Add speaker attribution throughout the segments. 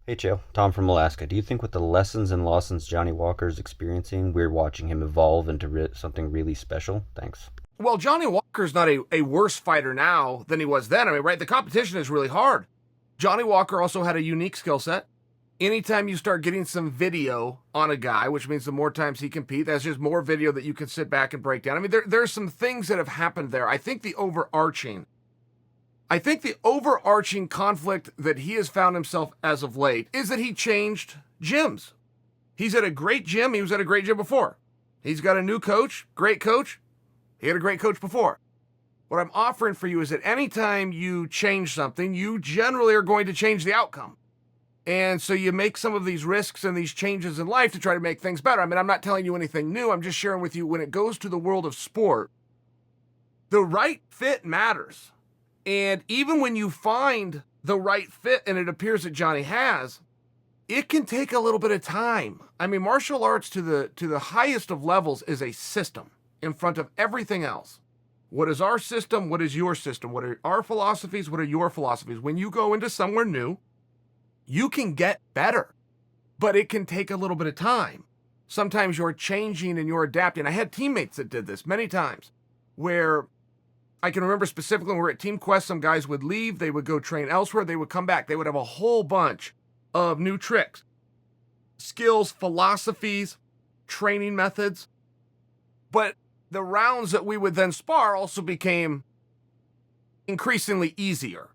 Speaker 1: Hey, Chael. Tom from Alaska. Do you think with the lessons and lessons Johnny Walker is experiencing, we're watching him evolve into something really special? Thanks.
Speaker 2: Well, Johnny Walker's not a worse fighter now than he was then. I mean, right? The competition is really hard. Johnny Walker also had a unique skill set. Anytime you start getting some video on a guy, which means the more times he competes, that's just more video that you can sit back and break down. I mean, there's some things that have happened there. I think the overarching conflict that he has found himself as of late is that he changed gyms. He's at a great gym. He was at a great gym before. He's got a new coach, great coach. He had a great coach before. What I'm offering for you is that anytime you change something, you generally are going to change the outcome. And so you make some of these risks and these changes in life to try to make things better. I mean, I'm not telling you anything new. I'm just sharing with you when it goes to the world of sport, the right fit matters. And even when you find the right fit, and it appears that Johnny has, it can take a little bit of time. I mean, martial arts to the highest of levels is a system in front of everything else. What is our system? What is your system? What are our philosophies? What are your philosophies? When you go into somewhere new, you can get better, but it can take a little bit of time. Sometimes you're changing and you're adapting. I had teammates that did this many times where I can remember specifically when we were at Team Quest, some guys would leave, they would go train elsewhere, they would come back, they would have a whole bunch of new tricks, skills, philosophies, training methods. But the rounds that we would then spar also became increasingly easier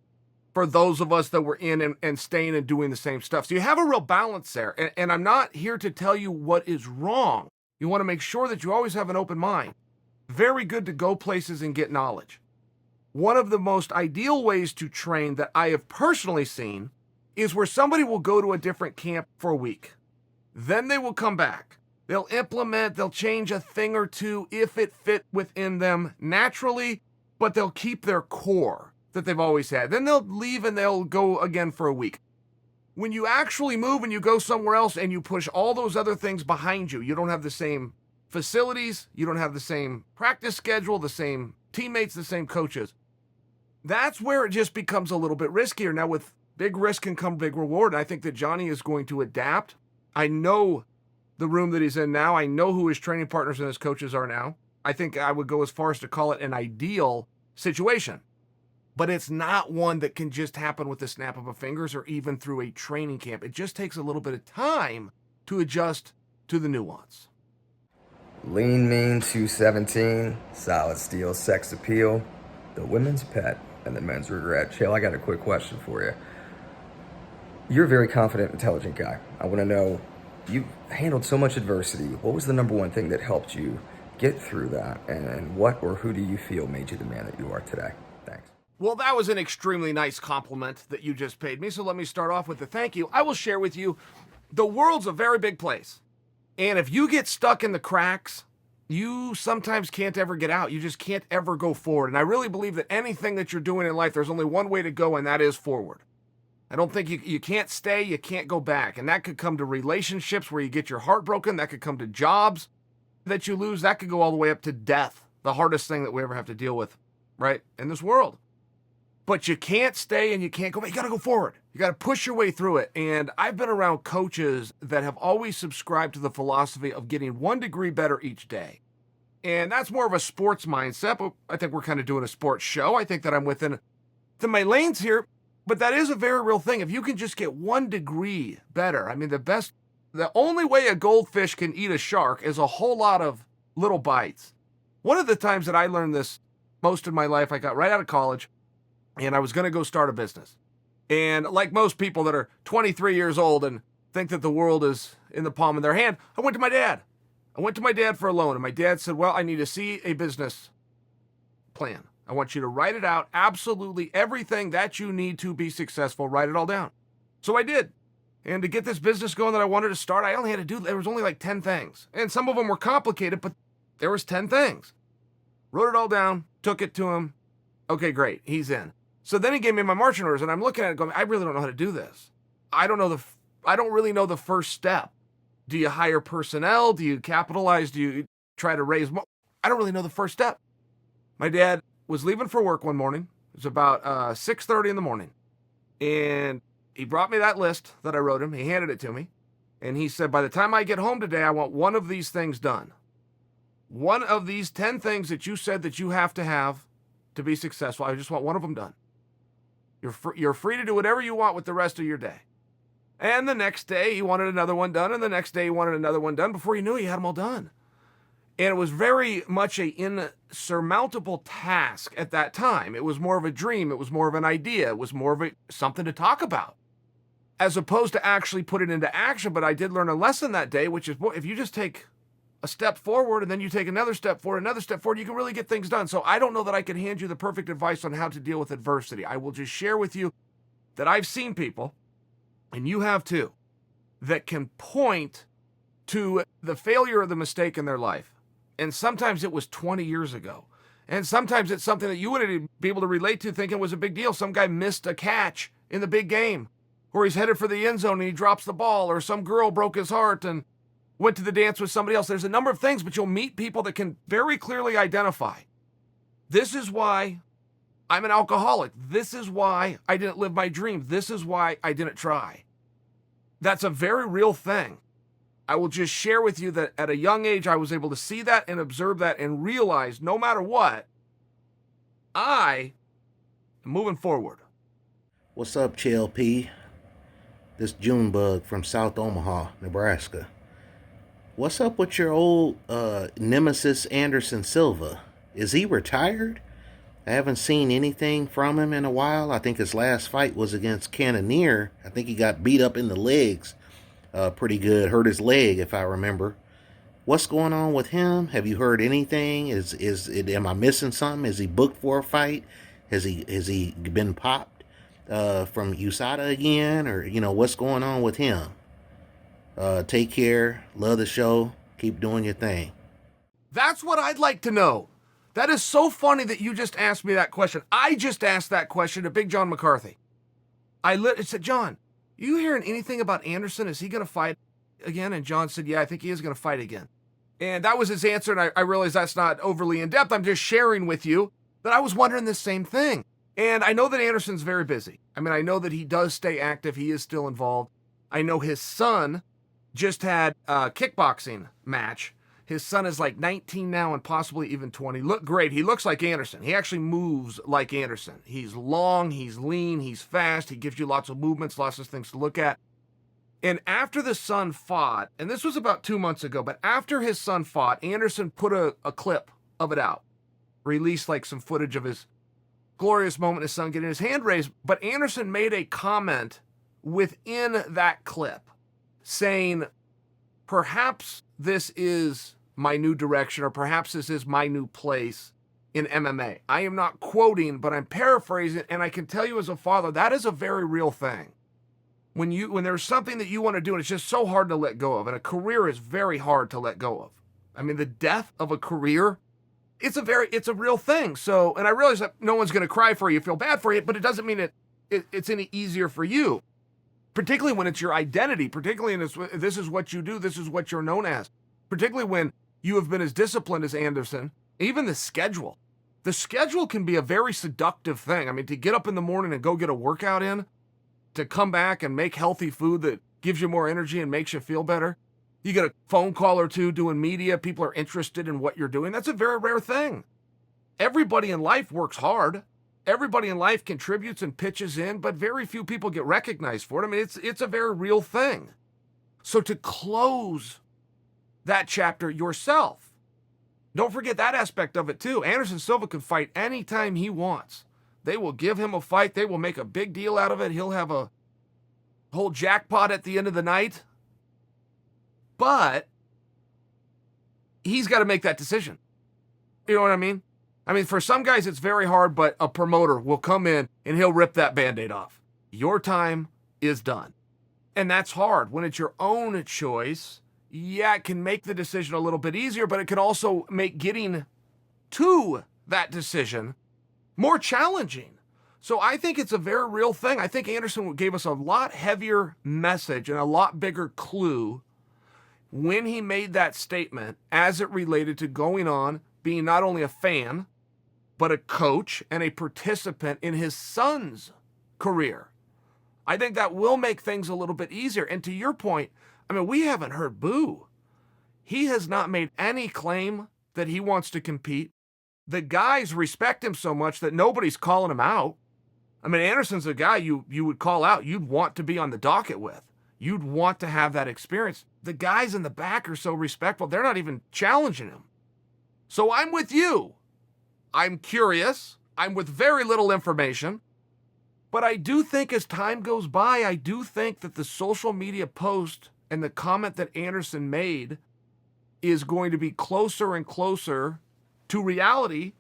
Speaker 2: for those of us that were in and staying and doing the same stuff. So you have a real balance there. And I'm not here to tell you what is wrong. You want to make sure that you always have an open mind. Very good to go places and get knowledge. One of the most ideal ways to train that I have personally seen is where somebody will go to a different camp for a week. Then they will come back. They'll implement, they'll change a thing or two if it fit within them naturally, but they'll keep their core that they've always had. Then they'll leave and they'll go again for a week. When you actually move and you go somewhere else and you push all those other things behind you, you don't have the same facilities, you don't have the same practice schedule, the same teammates, the same coaches. That's where it just becomes a little bit riskier. Now, with big risk can come big reward. And I think that Johnny is going to adapt. I know the room that he's in now. I know who his training partners and his coaches are now. I think I would go as far as to call it an ideal situation. But it's not one that can just happen with the snap of a fingers or even through a training camp. It just takes a little bit of time to adjust to the nuance.
Speaker 3: Lean, mean, 217, solid steel, sex appeal, the women's pet, and the men's regret. Chael, I got a quick question for you. You're a very confident, intelligent guy. I want to know, you've handled so much adversity. What was the number one thing that helped you get through that? And what or who do you feel made you the man that you are today? Thanks.
Speaker 2: Well, that was an extremely nice compliment that you just paid me, so let me start off with the thank you. I will share with you, the world's a very big place. And if you get stuck in the cracks, you sometimes can't ever get out. You just can't ever go forward. And I really believe that anything that you're doing in life, there's only one way to go, and that is forward. I don't think you can't stay, you can't go back. And that could come to relationships where you get your heart broken. That could come to jobs that you lose. That could go all the way up to death, the hardest thing that we ever have to deal with, right, in this world. But you can't stay and you can't go back. You got to go forward. You got to push your way through it. And I've been around coaches that have always subscribed to the philosophy of getting 1 degree better each day. And that's more of a sports mindset, but I think we're kind of doing a sports show. I think that I'm within my lanes here, but that is a very real thing. If you can just get 1 degree better, I mean, the only way a goldfish can eat a shark is a whole lot of little bites. One of the times that I learned this most of my life, I got right out of college, and I was going to go start a business. And like most people that are 23 years old and think that the world is in the palm of their hand, I went to my dad. I went to my dad for a loan, and my dad said, well, I need to see a business plan. I want you to write it out, absolutely everything that you need to be successful, write it all down. So I did. And to get this business going that I wanted to start, I only had to do, there was only like 10 things. And some of them were complicated, but there was 10 things. Wrote it all down, took it to him. Okay, great, he's in. So then he gave me my marching orders, and I'm looking at it going, I really don't know how to do this. I don't really know the first step. Do you hire personnel? Do you capitalize? Do you try to raise money? I don't really know the first step. My dad was leaving for work one morning. It was about 6:30 in the morning. And He brought me that list that I wrote him. He handed it to me. And he said, by the time I get home today, I want one of these things done. One of these 10 things that you said that you have to be successful. I just want one of them done. You're free to do whatever you want with the rest of your day. And the next day, he wanted another one done. And the next day, he wanted another one done. Before you knew it, he had them all done. And it was very much an insurmountable task at that time. It was more of a dream. It was more of an idea. It was more of something to talk about, as opposed to actually put it into action. But I did learn a lesson that day, which is, if you just take a step forward and then you take another step forward, you can really get things done. So I don't know that I can hand you the perfect advice on how to deal with adversity. I will just share with you that I've seen people, and you have too, that can point to the failure or the mistake in their life. And sometimes it was 20 years ago. And sometimes it's something that you wouldn't be able to relate to, thinking was a big deal. Some guy missed a catch in the big game, or he's headed for the end zone and he drops the ball, or some girl broke his heart and went to the dance with somebody else. There's a number of things, but you'll meet people that can very clearly identify, this is why I'm an alcoholic. This is why I didn't live my dream. This is why I didn't try. That's a very real thing. I will just share with you that at a young age, I was able to see that and observe that and realize no matter what, I am moving forward.
Speaker 4: What's up, Chael P? This Junebug from South Omaha, Nebraska. What's up with your old nemesis, Anderson Silva? Is he retired? I haven't seen anything from him in a while. I think his last fight was against Cannonier. I think he got beat up in the legs pretty good. Hurt his leg, if I remember. What's going on with him? Have you heard anything? Am I missing something? Is he booked for a fight? Has he been popped from USADA again? Or, what's going on with him? Take care. Love the show. Keep doing your thing.
Speaker 2: That's what I'd like to know. That is so funny that you just asked me that question. I just asked that question to Big John McCarthy. I said, John, you hearing anything about Anderson? Is he going to fight again? And John said, yeah, I think he is going to fight again. And that was his answer. And I realize that's not overly in depth. I'm just sharing with you that I was wondering the same thing. And I know that Anderson's very busy. I mean, I know that he does stay active. He is still involved. I know his son just had a kickboxing match. His son is like 19 now and possibly even 20. Look great. He looks like Anderson. He actually moves like Anderson. He's long, he's lean, he's fast. He gives you lots of movements, lots of things to look at. And after the son fought, and this was about 2 months ago, but after his son fought, Anderson put a clip of it out, released like some footage of his glorious moment, his son getting his hand raised. But Anderson made a comment within that clip saying, perhaps this is my new direction, or perhaps this is my new place in MMA. I am not quoting, but I'm paraphrasing, and I can tell you as a father, that is a very real thing. When there's something that you want to do, and it's just so hard to let go of, and a career is very hard to let go of. I mean, the death of a career, it's a real thing. So, and I realize that no one's going to cry for you, feel bad for you, but it doesn't mean it's any easier for you. Particularly when it's your identity, particularly in this is what you do, this is what you're known as. Particularly when you have been as disciplined as Anderson. Even the schedule. The schedule can be a very seductive thing. I mean, to get up in the morning and go get a workout in, to come back and make healthy food that gives you more energy and makes you feel better. You get a phone call or two doing media, people are interested in what you're doing. That's a very rare thing. Everybody in life works hard. Everybody in life contributes and pitches in, but very few people get recognized for it. I mean, it's a very real thing. So to close that chapter yourself, don't forget that aspect of it too. Anderson Silva can fight anytime he wants. They will give him a fight. They will make a big deal out of it. He'll have a whole jackpot at the end of the night. But he's got to make that decision. You know what I mean? I mean, for some guys, it's very hard, but a promoter will come in and he'll rip that Band-Aid off. Your time is done. And that's hard. When it's your own choice, yeah, it can make the decision a little bit easier, but it can also make getting to that decision more challenging. So I think it's a very real thing. I think Anderson gave us a lot heavier message and a lot bigger clue when he made that statement as it related to going on, being not only a fan, but a coach and a participant in his son's career. I think that will make things a little bit easier. And to your point, I mean, we haven't heard boo. He has not made any claim that he wants to compete. The guys respect him so much that nobody's calling him out. I mean, Anderson's a guy you would call out. You'd want to be on the docket with. You'd want to have that experience. The guys in the back are so respectful. They're not even challenging him. So I'm with you. I'm curious. I'm with very little information. But I do think as time goes by, I do think that the social media post and the comment that Anderson made is going to be closer and closer to reality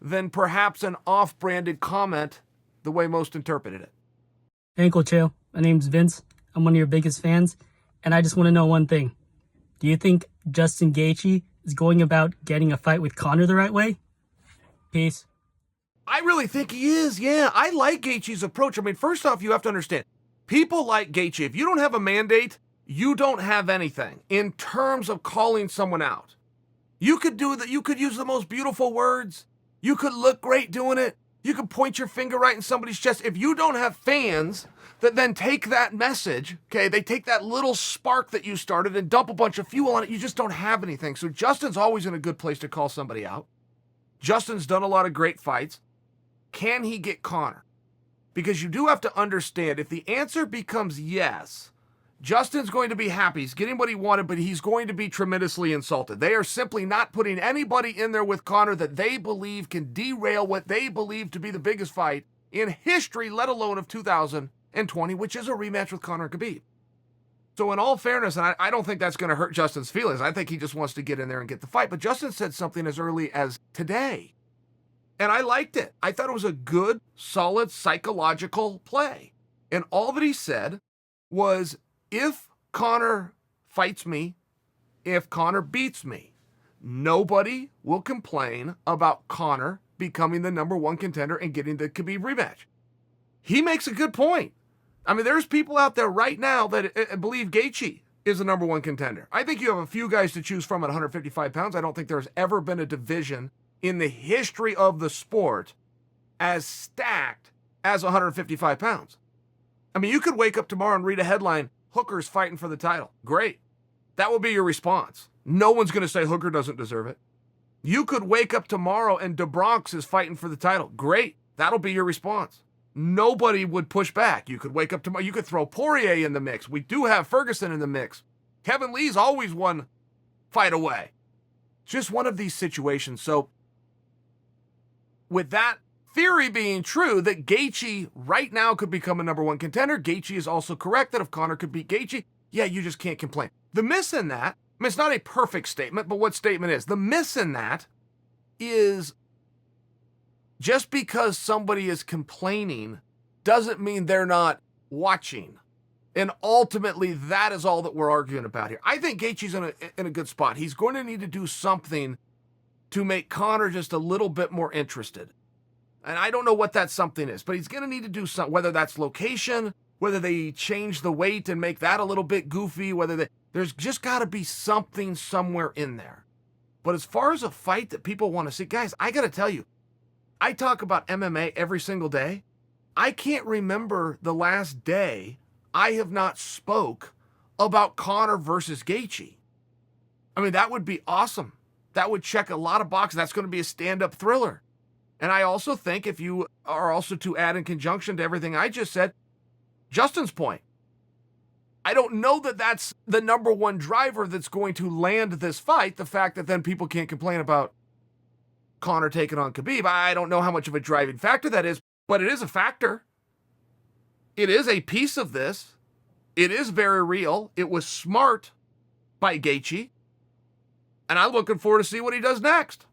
Speaker 2: than perhaps an off-branded comment the way most interpreted it.
Speaker 5: Hey, Uncle Chael. My name's Vince. I'm one of your biggest fans, and I just want to know one thing. Do you think Justin Gaethje is going about getting a fight with Conor the right way? Peace.
Speaker 2: I really think he is, yeah. I like Gaethje's approach. I mean, first off, you have to understand, people like Gaethje, if you don't have a mandate, you don't have anything in terms of calling someone out. You could do that. You could use the most beautiful words. You could look great doing it. You could point your finger right in somebody's chest. If you don't have fans that then take that message, okay, they take that little spark that you started and dump a bunch of fuel on it, you just don't have anything. So Justin's always in a good place to call somebody out. Justin's done a lot of great fights. Can he get Conor? Because you do have to understand, if the answer becomes yes, Justin's going to be happy. He's getting what he wanted, but he's going to be tremendously insulted. They are simply not putting anybody in there with Conor that they believe can derail what they believe to be the biggest fight in history, let alone of 2020, which is a rematch with Conor and Khabib. So in all fairness, and I don't think that's going to hurt Justin's feelings. I think he just wants to get in there and get the fight. But Justin said something as early as today, and I liked it. I thought it was a good, solid, psychological play. And all that he said was, if Conor fights me, if Conor beats me, nobody will complain about Conor becoming the number one contender and getting the Khabib rematch. He makes a good point. I mean, there's people out there right now that believe Gaethje is the number one contender. I think you have a few guys to choose from at 155 pounds. I don't think there's ever been a division in the history of the sport as stacked as 155 pounds. I mean, you could wake up tomorrow and read a headline, Hooker's fighting for the title. Great. That will be your response. No one's going to say Hooker doesn't deserve it. You could wake up tomorrow and DeBronx is fighting for the title. Great. That'll be your response. Nobody would push back. You could wake up tomorrow. You could throw Poirier in the mix. We do have Ferguson in the mix. Kevin Lee's always one fight away. It's just one of these situations. So with that theory being true, that Gaethje right now could become a number one contender, Gaethje is also correct that if Conor could beat Gaethje, yeah, you just can't complain. The miss in that, I mean, it's not a perfect statement, but what statement is? The miss in that is just because somebody is complaining doesn't mean they're not watching. And ultimately, that is all that we're arguing about here. I think Gaethje's in a good spot. He's going to need to do something to make Conor just a little bit more interested. And I don't know what that something is, but he's going to need to do something, whether that's location, whether they change the weight and make that a little bit goofy, there's just got to be something somewhere in there. But as far as a fight that people want to see, guys, I got to tell you, I talk about MMA every single day. I can't remember the last day I have not spoke about Conor versus Gaethje. I mean, that would be awesome. That would check a lot of boxes. That's going to be a stand-up thriller. And I also think, if you are also to add in conjunction to everything I just said, Justin's point. I don't know that that's the number one driver that's going to land this fight, the fact that then people can't complain about Conor taking on Khabib. I don't know how much of a driving factor that is, but it is a factor. It is a piece of this. It is very real. It was smart by Gaethje. And I'm looking forward to see what he does next.